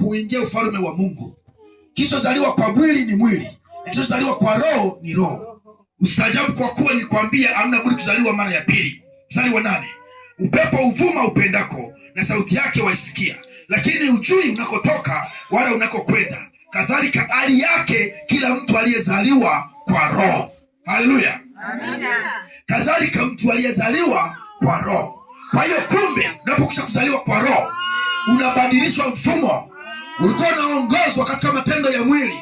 kuingia ufalme wa Mungu. Kilichozaliwa kwa mwili ni mwili, kilichozaliwa kwa roho ni roho. Usitaajabu kwa kuwa nilikwambia hamna budi kuzaliwa mara ya pili. Mstari wa 8. Upepo uvuma upendako, na sauti yake waisikia, lakini hujui unakotoka wala unakokwenda. Kadhalika hali yake kila mtu aliyezaliwa kwa roho. Haleluya. Amina. Kadhalika mtu aliyezaliwa kwa roho. Kwa hiyo kumbe, unapokwisha kuzaliwa kwa roho, unabadilishwa mfumo. Ulikuwa unaongozwa katika matendo ya mwili,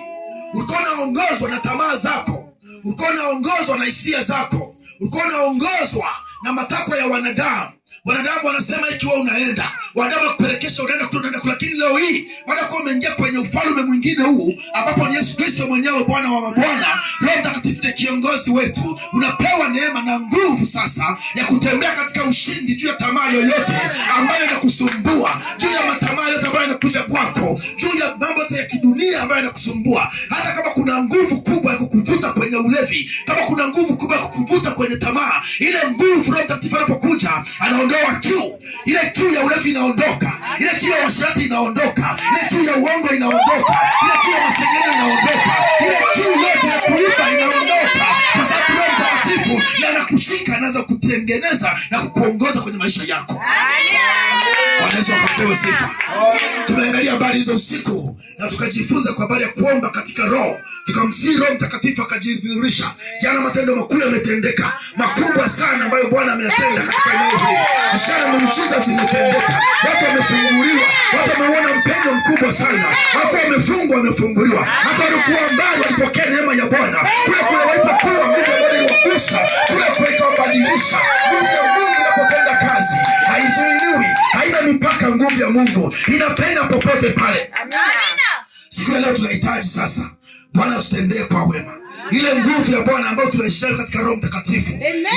ulikuwa unaongozwa na tamaa zako, ulikuwa unaongozwa na hisia zako, ulikuwa unaongozwa na matakwa ya wanadamu. Wanadamu wanasema ikiwa unaenda, wanadamu wakupelekesha unaenda kule. Lakini leo hii baada ya kuwa umeingia kwenye ufalme mwingine huu ambapo ni Yesu Kristo mwenyewe Bwana wa mabwana, Roho Mtakatifu ni kiongozi wetu, unapewa neema na nguvu sasa ya kutembea katika ushindi juu ya tamaa yoyote ambayo inakusumbua, juu ya matamaa yote ambayo inakuja kwako, juu ya mambo ya kidunia ambayo inakusumbua. Hata kama kuna nguvu kubwa ya kukuvuta kwenye ulevi, kama kuna nguvu kubwa ya kukuvuta kwenye tamaa, ile nguvu Roho Mtakatifu anapokuja anaondoa kiu. Ile kiu ya ulevi inaondoka, ile kiu ya uasherati inaondoka, ile kiu ya uongo inaondoka, ile kiu ya masengenyo inaondoka, ile kiu yote ya kuiba inaondoka, kwa sababu Roho Mtakatifu na anakushika, anaanza kutengeneza na kukuongoza kwenye maisha yako. Bwana Yesu akapewe sifa. Tumeangalia habari hizo usiku na tukajifunza kwa habari ya kuomba katika roho. Tukamsihi Roho Mtakatifu akajidhihirisha. Jana matendo makuu yametendeka, makubwa sana ambayo Bwana ameyatenda katika eneo hili. Ishara na miujiza zimetendeka, watu wamefunguliwa, watu wameona mpendo mkubwa sana, watu wamefungwa, wamefunguliwa, hata walikuwa mbali walipokea neema ya Bwana. Kule walipokuwa nguvu ya Bwana iliwagusa, kule ikawabadilisha. Nguvu ya Mungu inapotenda kazi haizuiliwi, haina mipaka. Nguvu ya Mungu inapenda popote pale. Siku ya leo tunahitaji sasa Bwana tutendee kwa wema. Ile nguvu ya Bwana ambayo tunaishia katika Roho Mtakatifu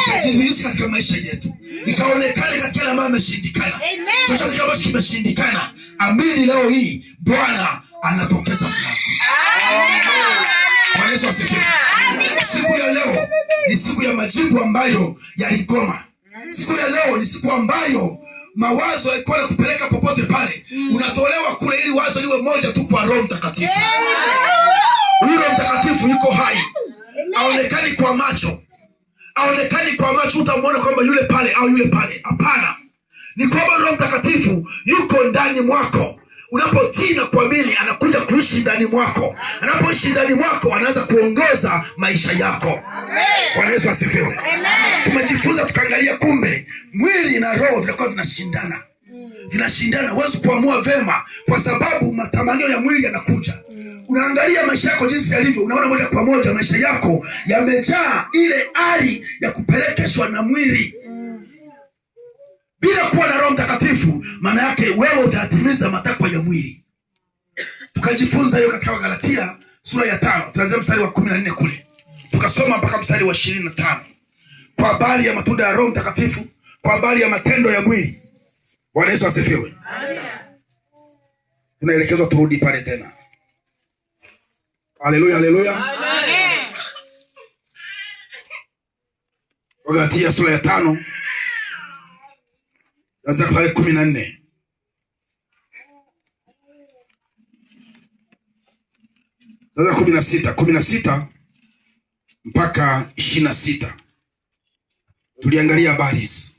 ikajidhihirisha katika maisha yetu, ikaonekane katika yale ambayo yameshindikana. Chochote ambacho kimeshindikana, amini leo hii Bwana anapokeza mlango. Bwana Yesu asifiwe. Siku ya leo ni siku ya majibu ambayo yaligoma. Siku ya leo ni siku ambayo mawazo yalikuwa yanakupeleka popote pale, unatolewa kule ili wazo liwe moja tu kwa Roho Mtakatifu. Roho Mtakatifu yuko hai. Aonekani kwa macho. Aonekani kwa macho utamwona kwamba yule pale au yule pale. Hapana. Ni kwamba Roho Mtakatifu yuko ndani mwako. Unapotii na kuamini, anakuja kuishi ndani mwako. Anapoishi ndani mwako, anaanza kuongoza maisha yako. Bwana Yesu asifiwe. Tumejifunza tukaangalia kumbe mwili na roho vinakuwa vinashindana. Vinashindana, huwezi kuamua vema kwa sababu matamanio ya mwili yanakuja. Unaangalia maisha yako jinsi yalivyo, unaona moja kwa moja maisha yako yamejaa ile hali ya kupelekeshwa na mwili. Bila kuwa na Roho Mtakatifu, maana yake wewe utatimiza matakwa ya mwili. Tukajifunza hiyo katika Galatia sura ya 5, tuanze mstari wa 14 kule. Tukasoma mpaka mstari wa 25. Kwa habari ya matunda ya Roho Mtakatifu, kwa habari ya matendo ya mwili. Bwana Yesu asifiwe. Amina. Tunaelekezwa turudi pale tena. Haleluya, haleluya. Amen. Galatia sura ya 5 anza pale 14. Anza 16 mpaka 26. Tuliangalia habari hizi.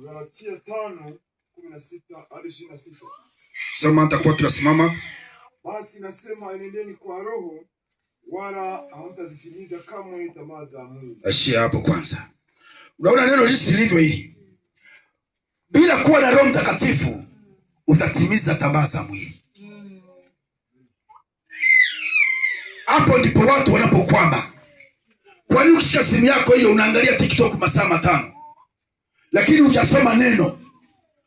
Galatia 5:16 hadi 26. Soma nitakuwa tunasimama. Basi nasema enendeni kwa roho, wala hamtazitimiza kamwe tamaa za mwili. Ashia hapo kwanza. Unaona neno jinsi lilivyo hili. Bila kuwa na Roho Mtakatifu utatimiza tamaa za mwili. Hapo ndipo watu wanapokwama. Kwa nini ukishika simu yako hiyo unaangalia TikTok masaa 5? Lakini hujasoma neno.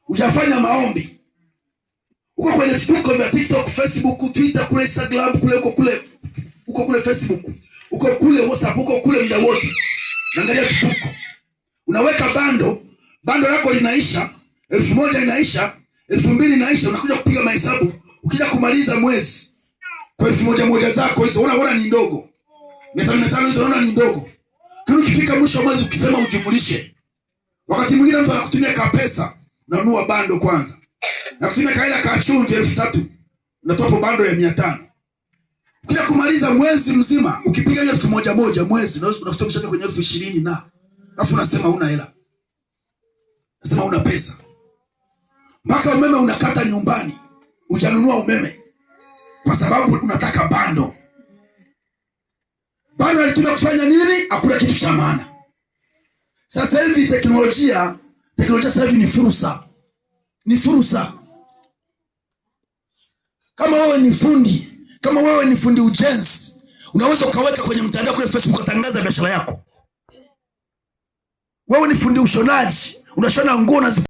Hujafanya maombi. Uko kwenye vituko vya TikTok, Facebook, Twitter, kule Instagram, uko kule Facebook, uko kule WhatsApp, uko kule muda wote. Naangalia vituko. Unaweka bando lako linaisha, 1000 inaisha, 2000 inaisha, unakuja kupiga mahesabu. Ukija kumaliza mwezi kwa 1000 zako hizo, unaona ni ndogo. 500 hizo unaona ni ndogo. Kama ukifika mwisho wa mwezi ukisema ujumlishe. Wakati mwingine mtu anakutumia ka pesa, unanunua bando kwanza. Na kutumia kaila ka chumvi 3000. unatoa bando ya 500. Ukija kumaliza mwezi mzima, ukipiga hiyo 1000 mwezi, unaweza kunakutoa kwenye 20,000 na. Alafu unasema huna hela. Unasema huna pesa. Mpaka umeme unakata nyumbani. Hujanunua umeme. Kwa sababu unataka bando. Bando alitumia kufanya nini? Hakuna kitu cha maana. Sasa hivi teknolojia sasa hivi ni fursa. Ni fursa. Kama wewe ni fundi ujenzi, unaweza ukaweka kwenye mtandao kule Facebook ukatangaza biashara yako. Wewe ni fundi ushonaji, unashona nguo na